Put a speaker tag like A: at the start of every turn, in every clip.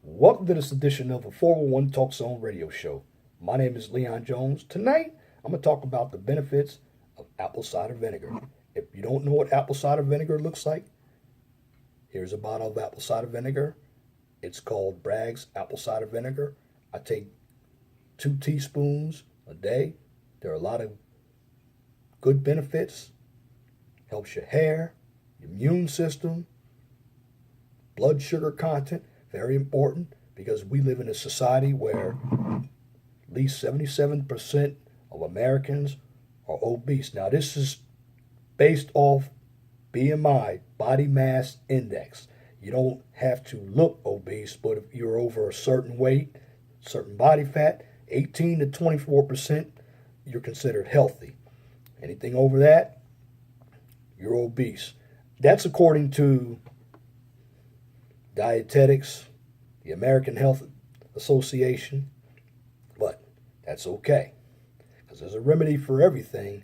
A: Welcome to this edition of a 401 Talk Zone radio show. My name is Leon Jones. Tonight, I'm going to talk about the benefits of apple cider vinegar. If you don't know what apple cider vinegar looks like, here's a bottle of apple cider vinegar. It's called Bragg's Apple Cider Vinegar. I take 2 teaspoons a day. There are a lot of good benefits. Helps your hair, your immune system, blood sugar content. Very important because we live in a society where at least 77% of Americans are obese. Now, this is based off BMI, body mass index. You don't have to look obese, but if you're over a certain weight, certain body fat, 18 to 24%, you're considered healthy. Anything over that, you're obese. That's according to dietetics, the American Health Association, but that's okay because there's a remedy for everything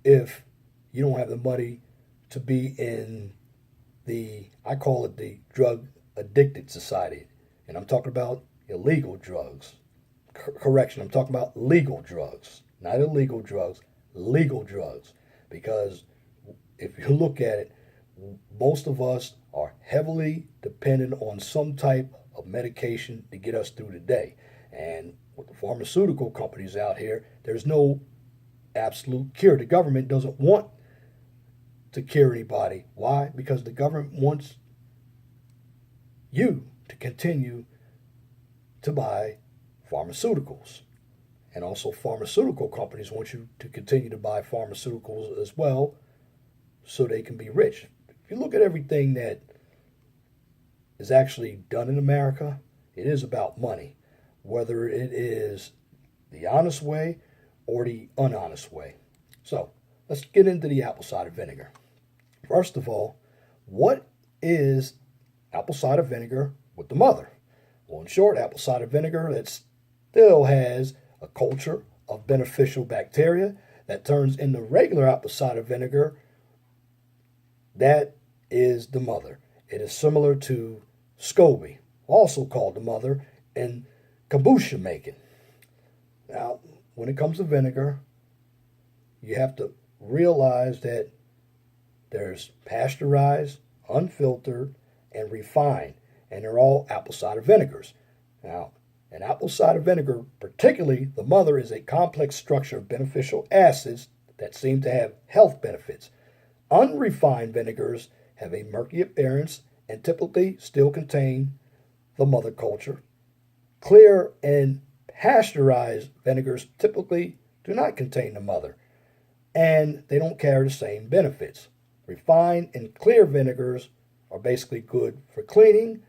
A: if you don't have the money to be in I call it the drug addicted society, and I'm talking about illegal drugs. Correction, I'm talking about legal drugs, not illegal drugs, legal drugs, because if you look at it, most of us are heavily dependent on some type of medication to get us through the day. And with the pharmaceutical companies out here, there's no absolute cure. The government doesn't want to cure anybody. Why? Because the government wants you to continue to buy pharmaceuticals. And also pharmaceutical companies want you to continue to buy pharmaceuticals as well so they can be rich. If you look at everything that is actually done in America, it is about money, whether it is the honest way or the unhonest way. So let's get into the apple cider vinegar. First of all, what is apple cider vinegar with the mother? Well, in short, apple cider vinegar that still has a culture of beneficial bacteria that turns into regular apple cider vinegar. That is the mother. It is similar to SCOBY, also called the mother, in kombucha making. Now, when it comes to vinegar, you have to realize that there's pasteurized, unfiltered, and refined, and they're all apple cider vinegars. Now, an apple cider vinegar, particularly the mother, is a complex structure of beneficial acids that seem to have health benefits. Unrefined vinegars have a murky appearance and typically still contain the mother culture. Clear and pasteurized vinegars typically do not contain the mother, and they don't carry the same benefits. Refined and clear vinegars are basically good for cleaning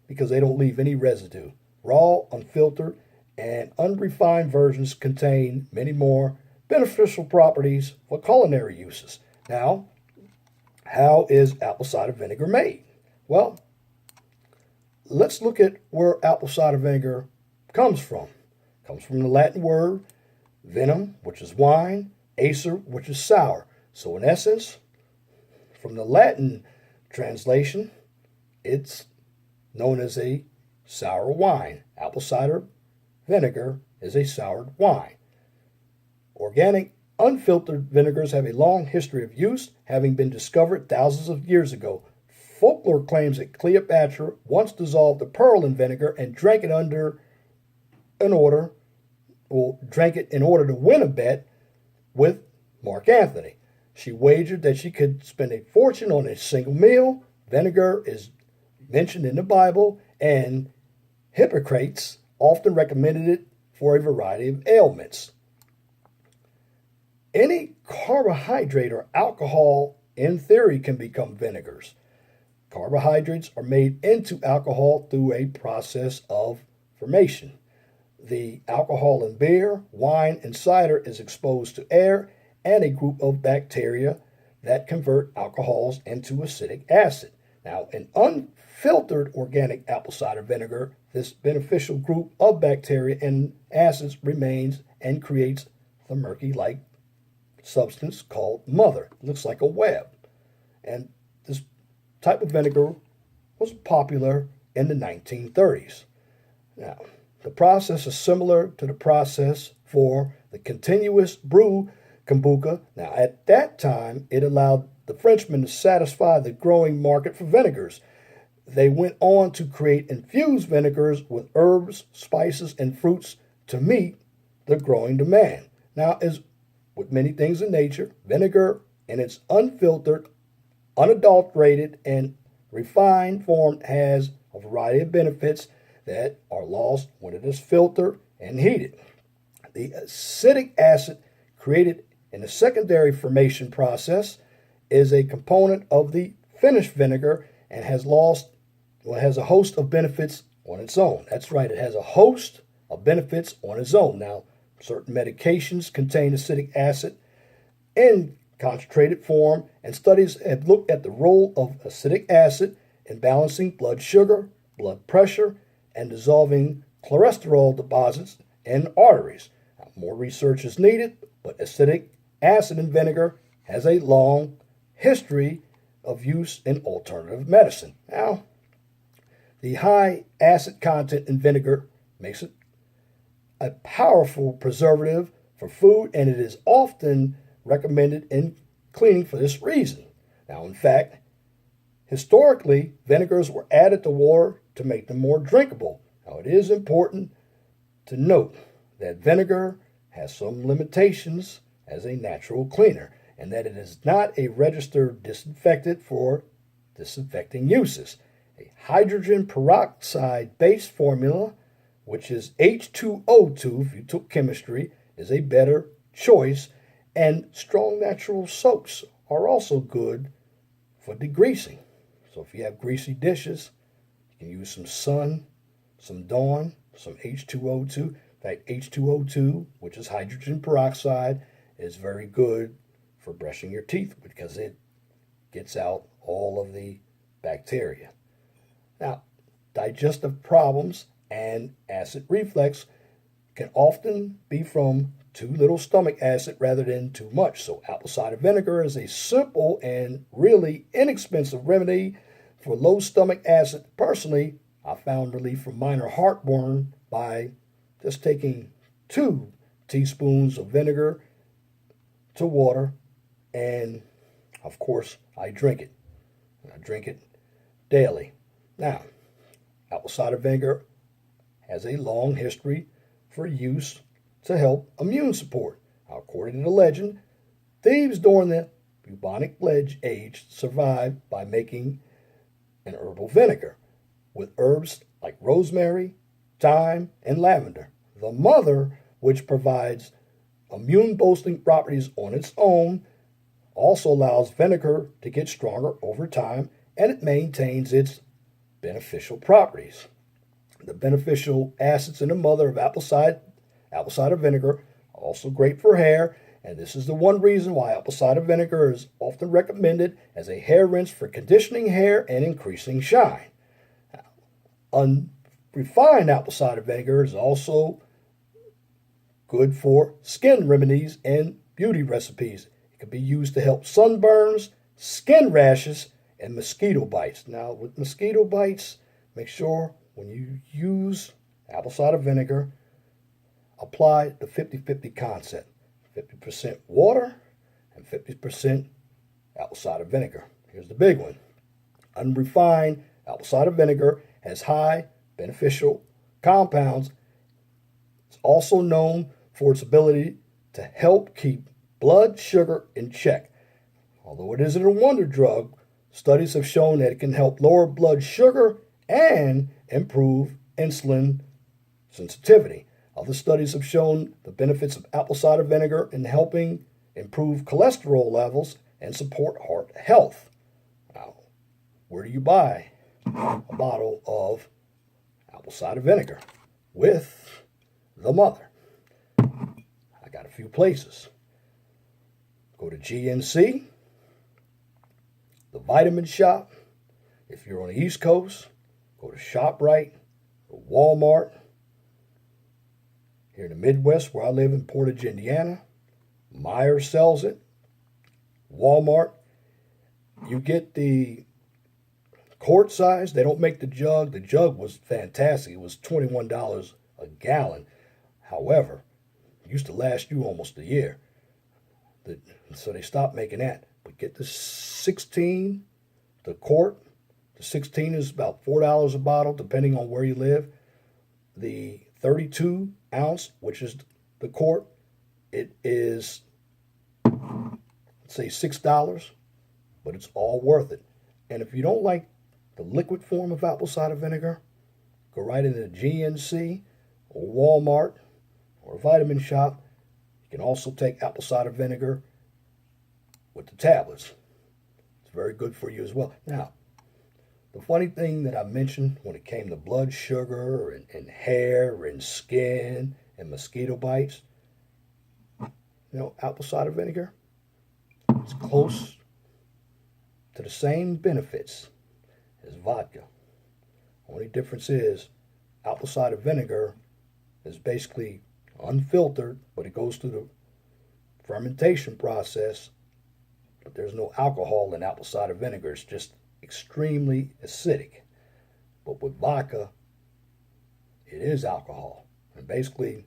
A: because they don't leave any residue. Raw, unfiltered, and unrefined versions contain many more beneficial properties for culinary uses. Now, how is apple cider vinegar made? Well, let's look at where apple cider vinegar comes from. It comes from the Latin word vinum, which is wine, acer, which is sour. So in essence, from the Latin translation, it's known as a sour wine. Apple cider vinegar is a soured wine. Organic unfiltered vinegars have a long history of use, having been discovered thousands of years ago. Folklore claims that Cleopatra once dissolved a pearl in vinegar and drank it in order to win a bet with Mark Antony. She wagered that she could spend a fortune on a single meal. Vinegar is mentioned in the Bible, and Hippocrates often recommended it for a variety of ailments. Any carbohydrate or alcohol, in theory, can become vinegars. Carbohydrates are made into alcohol through a process of fermentation. The alcohol in beer, wine, and cider is exposed to air and a group of bacteria that convert alcohols into acetic acid. Now, in unfiltered organic apple cider vinegar, this beneficial group of bacteria and acids remains and creates the murky-like substance called mother. It looks like a web. And this type of vinegar was popular in the 1930s. Now, the process is similar to the process for the continuous brew kombucha. Now, at that time, it allowed the Frenchmen to satisfy the growing market for vinegars. They went on to create infused vinegars with herbs, spices, and fruits to meet the growing demand. Now, as with many things in nature, vinegar in its unfiltered, unadulterated, and refined form has a variety of benefits that are lost when it is filtered and heated. The acetic acid created in the secondary fermentation process is a component of the finished vinegar and has a host of benefits on its own. That's right, it has a host of benefits on its own. Now, certain medications contain acetic acid in concentrated form, and studies have looked at the role of acetic acid in balancing blood sugar, blood pressure, and dissolving cholesterol deposits in arteries. Now, more research is needed, but acetic acid in vinegar has a long history of use in alternative medicine. Now, the high acid content in vinegar makes it a powerful preservative for food, and it is often recommended in cleaning for this reason. Now, in fact, historically, vinegars were added to water to make them more drinkable. Now, it is important to note that vinegar has some limitations as a natural cleaner, and that it is not a registered disinfectant for disinfecting uses. A hydrogen peroxide based formula, which is H2O2 if you took chemistry, is a better choice, and strong natural soaps are also good for degreasing. So if you have greasy dishes, you can use some Sun, some Dawn, some H2O2. In fact, H2O2, which is hydrogen peroxide, is very good for brushing your teeth because it gets out all of the bacteria. Now, digestive problems and acid reflux can often be from too little stomach acid rather than too much. So apple cider vinegar is a simple and really inexpensive remedy for low stomach acid. Personally, I found relief from minor heartburn by just taking 2 teaspoons of vinegar to water, and of course I drink it. I drink it daily. Now, apple cider vinegar has a long history for use to help immune support. Now, according to the legend, thieves during the bubonic plague age survived by making an herbal vinegar with herbs like rosemary, thyme, and lavender. The mother, which provides immune boosting properties on its own, also allows vinegar to get stronger over time, and it maintains its beneficial properties. The beneficial acids in the mother of apple cider vinegar are also great for hair, and this is the one reason why apple cider vinegar is often recommended as a hair rinse for conditioning hair and increasing shine. Unrefined apple cider vinegar is also good for skin remedies and beauty recipes. It can be used to help sunburns, skin rashes, and mosquito bites. Now, with mosquito bites, make sure when you use apple cider vinegar, apply the 50-50 concept. 50% water and 50% apple cider vinegar. Here's the big one. Unrefined apple cider vinegar has high beneficial compounds. It's also known for its ability to help keep blood sugar in check. Although it isn't a wonder drug, studies have shown that it can help lower blood sugar and improve insulin sensitivity. Other studies have shown the benefits of apple cider vinegar in helping improve cholesterol levels and support heart health. Now, where do you buy a bottle of apple cider vinegar with the mother? I got a few places. Go to GNC, the Vitamin Shop. If you're on the East Coast, go to ShopRite, or Walmart. Here in the Midwest, where I live in Portage, Indiana, Meijer sells it. Walmart, you get the quart size. They don't make the jug. The jug was fantastic. It was $21 a gallon. However, it used to last you almost a year. So they stopped making that. But get the 16, the quart. The 16 is about $4 a bottle, depending on where you live. The 32 ounce, which is the quart, it is, let's say, $6, but it's all worth it. And if you don't like the liquid form of apple cider vinegar, go right into GNC or Walmart or a vitamin shop. You can also take apple cider vinegar with the tablets. It's very good for you as well. Now, the funny thing that I mentioned when it came to blood sugar and hair and skin and mosquito bites, apple cider vinegar is close to the same benefits as vodka. Only difference is apple cider vinegar is basically unfiltered, but it goes through the fermentation process. But there's no alcohol in apple cider vinegar. It's just extremely acidic. But with vodka, it is alcohol. And basically,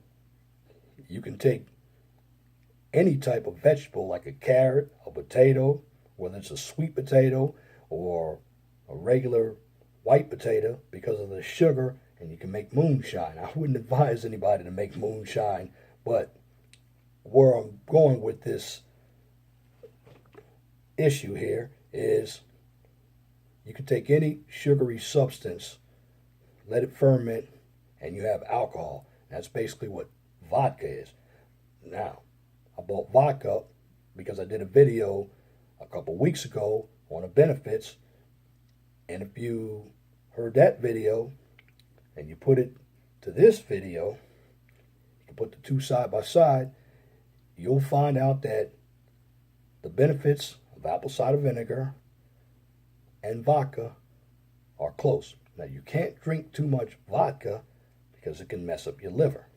A: you can take any type of vegetable like a carrot, a potato, whether it's a sweet potato or a regular white potato, because of the sugar, and you can make moonshine. I wouldn't advise anybody to make moonshine, but where I'm going with this issue here is you can take any sugary substance, let it ferment, and you have alcohol. That's basically what vodka is. Now, I bought vodka because I did a video a couple weeks ago on the benefits, and if you heard that video and you put it to this video, you can put the two side by side, you'll find out that the benefits of apple cider vinegar and vodka are close. Now, you can't drink too much vodka because it can mess up your liver.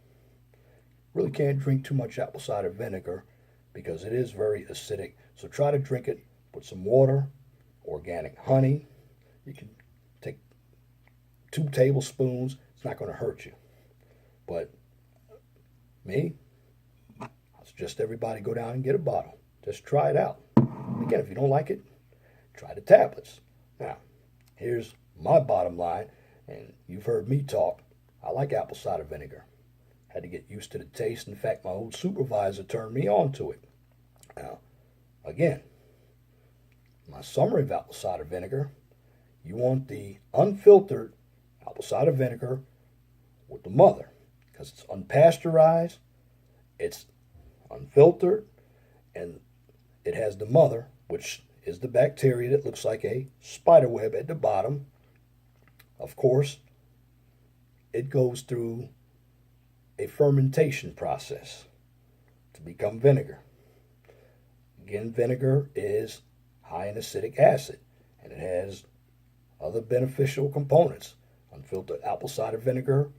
A: Really can't drink too much apple cider vinegar because it is very acidic. So try to drink it with some water, organic honey. You can take 2 tablespoons. It's not going to hurt you. But me, I suggest everybody go down and get a bottle. Just try it out. Again, if you don't like it, try the tablets. Now, here's my bottom line, and you've heard me talk. I like apple cider vinegar. Had to get used to the taste. In fact, my old supervisor turned me on to it. Now, again, my summary of apple cider vinegar, you want the unfiltered apple cider vinegar with the mother, because it's unpasteurized, it's unfiltered, and it has the mother, which is the bacteria that looks like a spider web at the bottom. Of course, it goes through a fermentation process to become vinegar. Again, vinegar is high in acidic acid, and it has other beneficial components. Unfiltered apple cider vinegar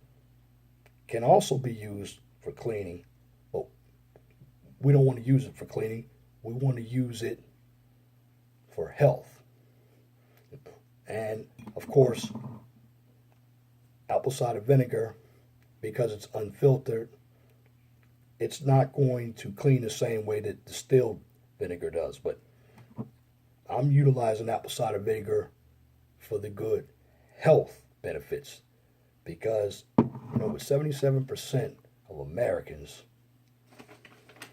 A: can also be used for cleaning, but we don't want to use it for cleaning. We want to use it for health. And, of course, apple cider vinegar, because it's unfiltered, it's not going to clean the same way that distilled vinegar does. But I'm utilizing apple cider vinegar for the good health benefits, because with 77% of Americans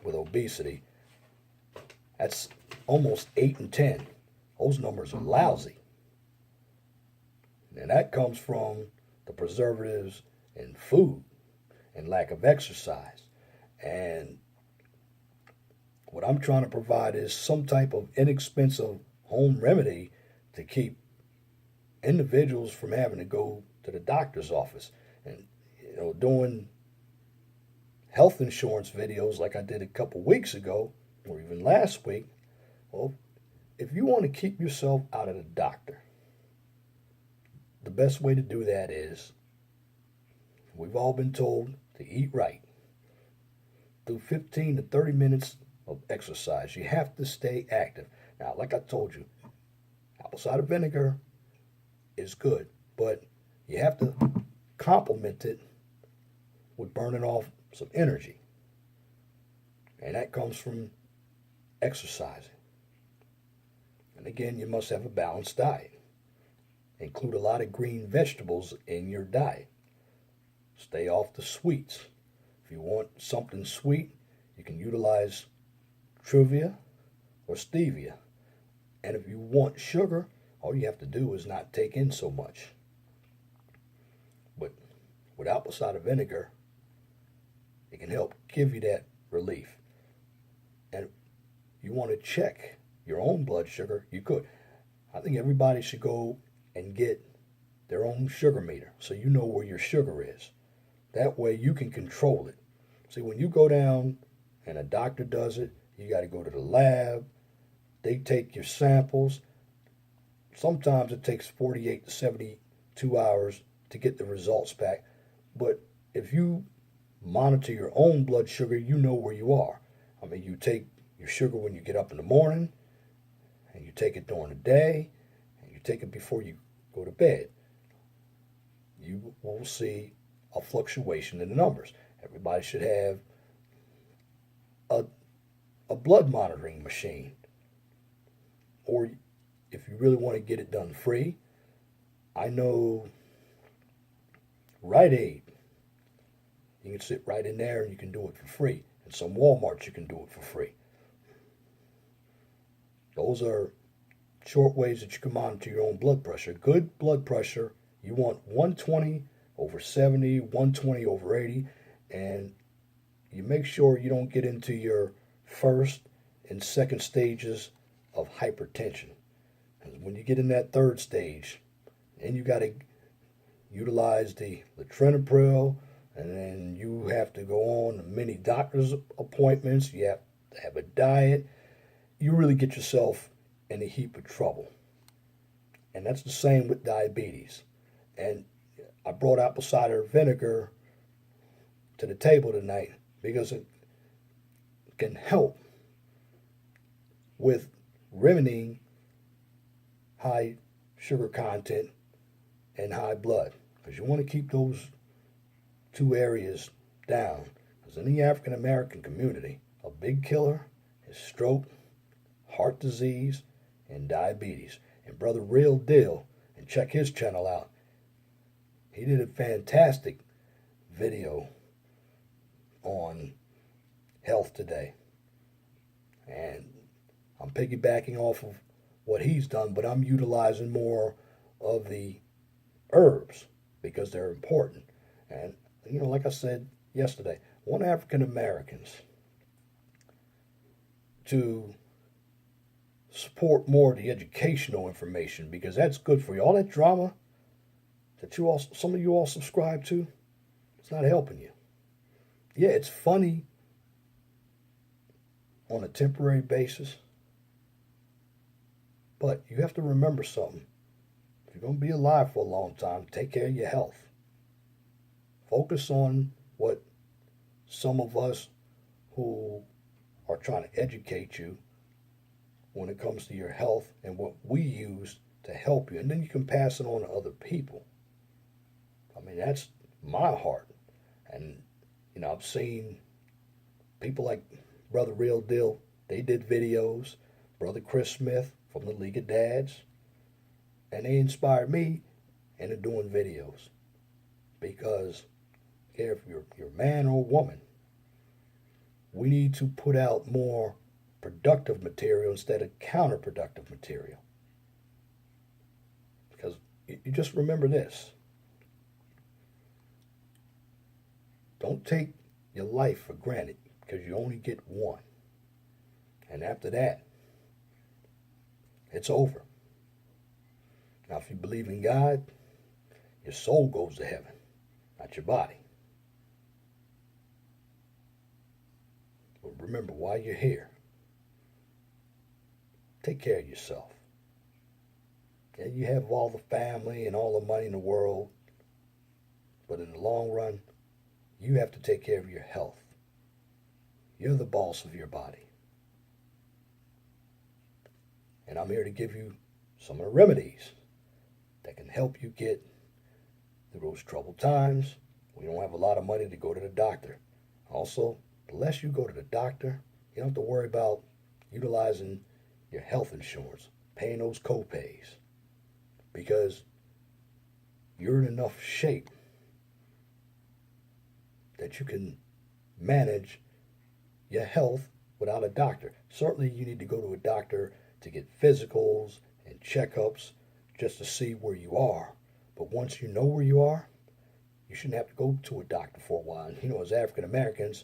A: with obesity, that's almost 8 in 10. Those numbers are lousy. And that comes from the preservatives in food and lack of exercise. And what I'm trying to provide is some type of inexpensive home remedy to keep individuals from having to go to the doctor's office. And, doing health insurance videos like I did a couple weeks ago, or even last week, well, if you want to keep yourself out of the doctor, the best way to do that is, we've all been told to eat right. Do 15 to 30 minutes of exercise. You have to stay active. Now, like I told you, apple cider vinegar is good, but you have to complement it with burning off some energy. And that comes from exercising. And again, you must have a balanced diet. Include a lot of green vegetables in your diet. Stay off the sweets. If you want something sweet, you can utilize stevia or stevia. And if you want sugar, all you have to do is not take in so much. But with apple cider vinegar, it can help give you that relief. And if you want to check your own blood sugar, you could. I think everybody should go and get their own sugar meter so you know where your sugar is. That way you can control it. See, when you go down and a doctor does it, you got to go to the lab. They take your samples. Sometimes it takes 48 to 72 hours to get the results back. But if you monitor your own blood sugar, you know where you are. I mean, you take your sugar when you get up in the morning, and you take it during the day, and you take it before you go to bed. You will see a fluctuation in the numbers. Everybody should have a blood monitoring machine. Or if you really want to get it done free, I know Rite Aid. You can sit right in there and you can do it for free. In some Walmarts you can do it for free. Those are short ways that you can monitor your own blood pressure. Good blood pressure, you want 120 over 70, 120 over 80, and you make sure you don't get into your first and second stages of hypertension. Because when you get in that third stage, then you got to utilize the latrinapril, and then you have to go on many doctor's appointments. You have to have a diet. You really get yourself in a heap of trouble. And that's the same with diabetes. And I brought apple cider vinegar to the table tonight because it can help with remedying high sugar content and high blood. Because you want to keep those two areas down. Because in the African American community, a big killer is stroke, heart disease, and diabetes. And Brother Real Deal, and check his channel out. He did a fantastic video on health today. And I'm piggybacking off of what he's done, but I'm utilizing more of the herbs because they're important. And, you know, like I said yesterday, I want African Americans to support more of the educational information because that's good for you. All that drama that you all, some of you all subscribe to, it's not helping you. Yeah, it's funny on a temporary basis, but you have to remember something. If you're going to be alive for a long time, take care of your health. Focus on what some of us who are trying to educate you when it comes to your health and what we use to help you. And then you can pass it on to other people. I mean, that's my heart. And, you know, I've seen people like Brother Real Deal. They did videos. Brother Chris Smith from the League of Dads. And they inspired me into doing videos. Because, care if you're a man or a woman, we need to put out more productive material instead of counterproductive material. Because you just remember this. Don't take your life for granted because you only get one. And after that, it's over. Now, if you believe in God, your soul goes to heaven, not your body. But remember, while you're here, take care of yourself. And you have all the family and all the money in the world, but in the long run, you have to take care of your health. You're the boss of your body. And I'm here to give you some of the remedies that can help you get through those troubled times when you don't have a lot of money to go to the doctor. Also, the less you go to the doctor, you don't have to worry about utilizing your health insurance, paying those co-pays, because you're in enough shape that you can manage your health without a doctor. Certainly you need to go to a doctor to get physicals and checkups just to see where you are. But once you know where you are, you shouldn't have to go to a doctor for a while. You know, as African Americans,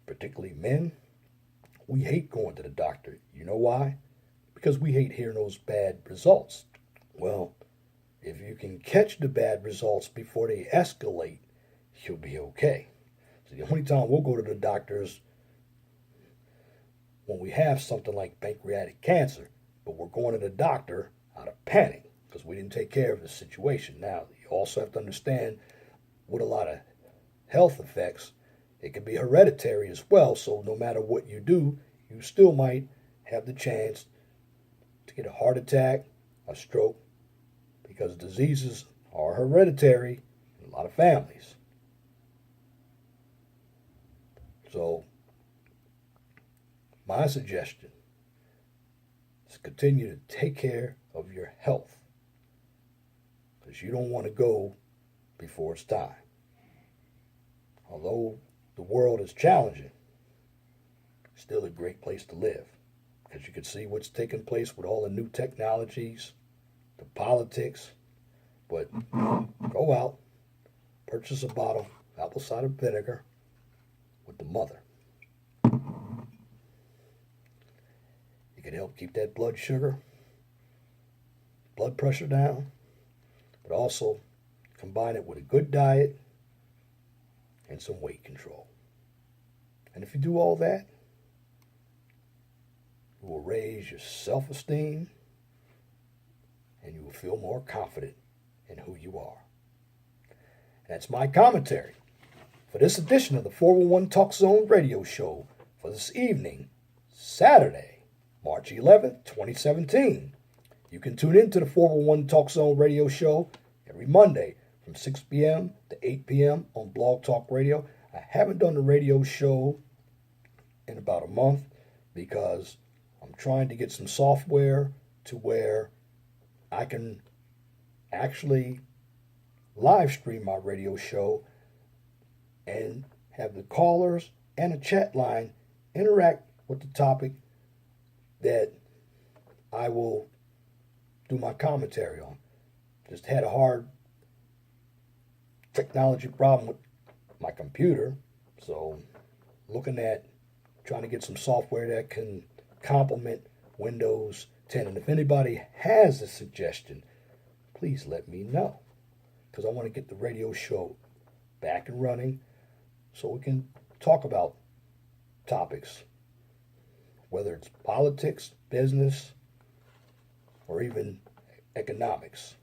A: particularly men, we hate going to the doctor. You know why? Because we hate hearing those bad results. Well, if you can catch the bad results before they escalate, you'll be okay. So the only time we'll go to the doctors when we have something like pancreatic cancer, but we're going to the doctor out of panic because we didn't take care of the situation. Now, you also have to understand with a lot of health effects, it can be hereditary as well. So no matter what you do, you still might have the chance to get a heart attack, a stroke, because diseases are hereditary in a lot of families. So my suggestion is continue to take care of your health, because you don't want to go before it's time. Although the world is challenging, it's still a great place to live, because you can see what's taking place with all the new technologies, the politics. But go out, purchase a bottle of apple cider vinegar with the mother. It can help keep that blood sugar, blood pressure down, but also combine it with a good diet and some weight control. And if you do all that, you will raise your self-esteem and you will feel more confident in who you are. And that's my commentary for this edition of the 411 Talk Zone radio show for this evening, Saturday, March 11th, 2017. You can tune in to the 411 Talk Zone radio show every Monday from 6 p.m. to 8 p.m. on Blog Talk Radio. I haven't done the radio show in about a month because I'm trying to get some software to where I can actually live stream my radio show and have the callers and a chat line interact with the topic that I will do my commentary on. Just had a hard technology problem with my computer, so looking at trying to get some software that can complement Windows 10. And if anybody has a suggestion, please let me know, because I want to get the radio show back and running so we can talk about topics, whether it's politics, business, or even economics.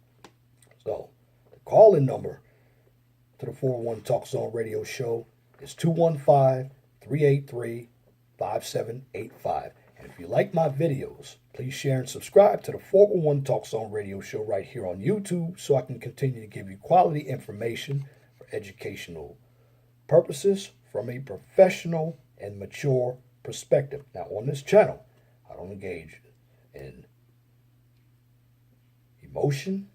A: So the call-in number to the 401 Talk Zone radio show is 215-383-5785. And if you like my videos, please share and subscribe to the 401 Talk Zone radio show right here on YouTube so I can continue to give you quality information for educational purposes from a professional and mature perspective. Now, on this channel, I don't engage in emotion,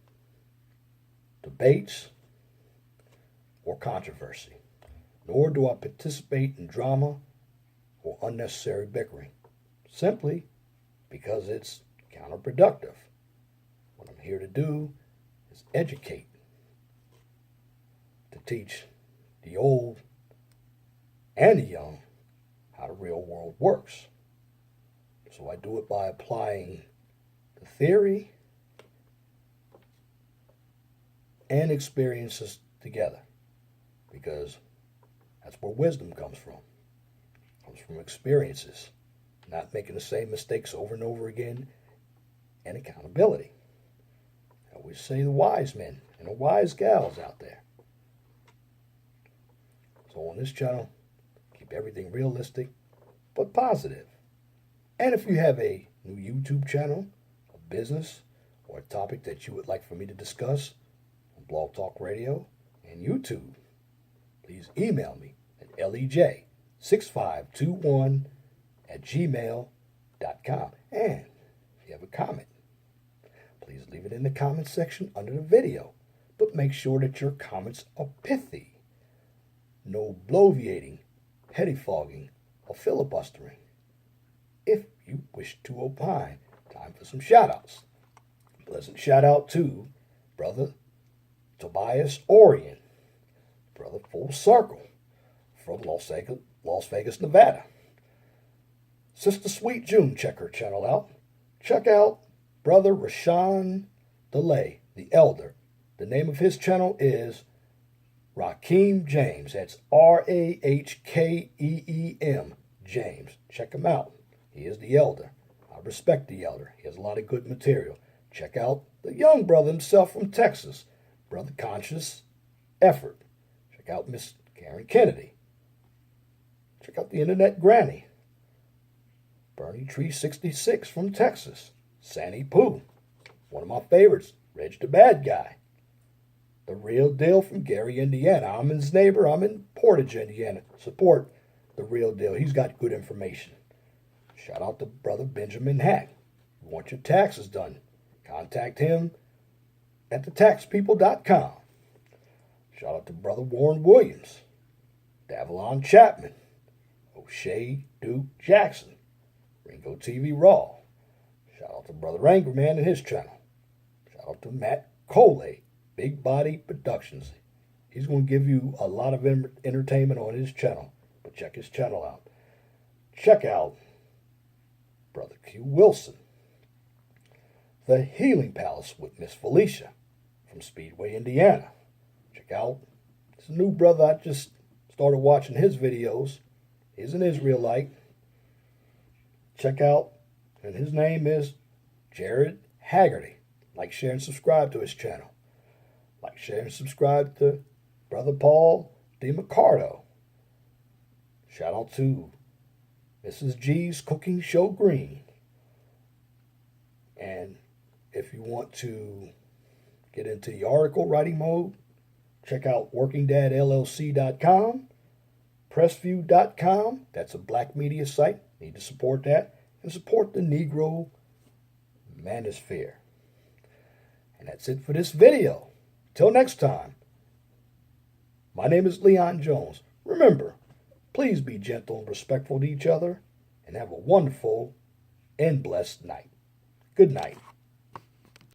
A: debates, or controversy, nor do I participate in drama or unnecessary bickering, simply because it's counterproductive. What I'm here to do is educate, to teach the old and the young how the real world works. So I do it by applying the theory and experiences together, because that's where wisdom comes from. It comes from experiences, not making the same mistakes over and over again, and accountability. I always say the wise men and the wise gals out there. So on this channel, keep everything realistic but positive. And if you have a new YouTube channel, a business, or a topic that you would like for me to discuss on Blog Talk Radio and YouTube, please email me at lej6521@gmail.com. And if you have a comment, please leave it in the comment section under the video. But make sure that your comments are pithy. No bloviating, pettifogging, or filibustering. If you wish to opine, time for some shoutouts. Pleasant shout out to Brother Tobias Orion, Brother Full Circle from Las Vegas, Nevada. Sister Sweet June, check her channel out. Check out Brother Rashawn DeLay, the Elder. The name of his channel is Raheem James. That's Rahkeem James. Check him out. He is the Elder. I respect the Elder. He has a lot of good material. Check out the young brother himself from Texas, Brother Conscious Effort. Check out Miss Karen Kennedy. Check out the Internet Granny, Bernie Tree 66 from Texas, Sandy Pooh. One of my favorites, Reg the Bad Guy. The Real Deal from Gary, Indiana. I'm his neighbor. I'm in Portage, Indiana. Support The Real Deal. He's got good information. Shout out to Brother Benjamin Hack. You want your taxes done, contact him at thetaxpeople.com. Shout out to Brother Warren Williams, Davalon Chapman, O'Shea Duke Jackson, Ringo TV Raw. Shout out to Brother Angry Man and his channel. Shout out to Matt Coley, Big Body Productions. He's going to give you a lot of entertainment on his channel, but check his channel out. Check out Brother Q Wilson, The Healing Palace with Miss Felicia from Speedway, Indiana. Check out this new brother. I just started watching his videos. He's an Israelite. Check out, and his name is Jared Haggerty. Like, share, and subscribe to his channel. Like, share, and subscribe to Brother Paul DeMaccardo. Shout out to Mrs. G's Cooking Show Green. And if you want to get into the article writing mode, check out WorkingDadLLC.com, Pressview.com. That's a black media site. Need to support that. And support the Negro Manosphere. And that's it for this video. Till next time, my name is Leon Jones. Remember, please be gentle and respectful to each other, and have a wonderful and blessed night. Good night.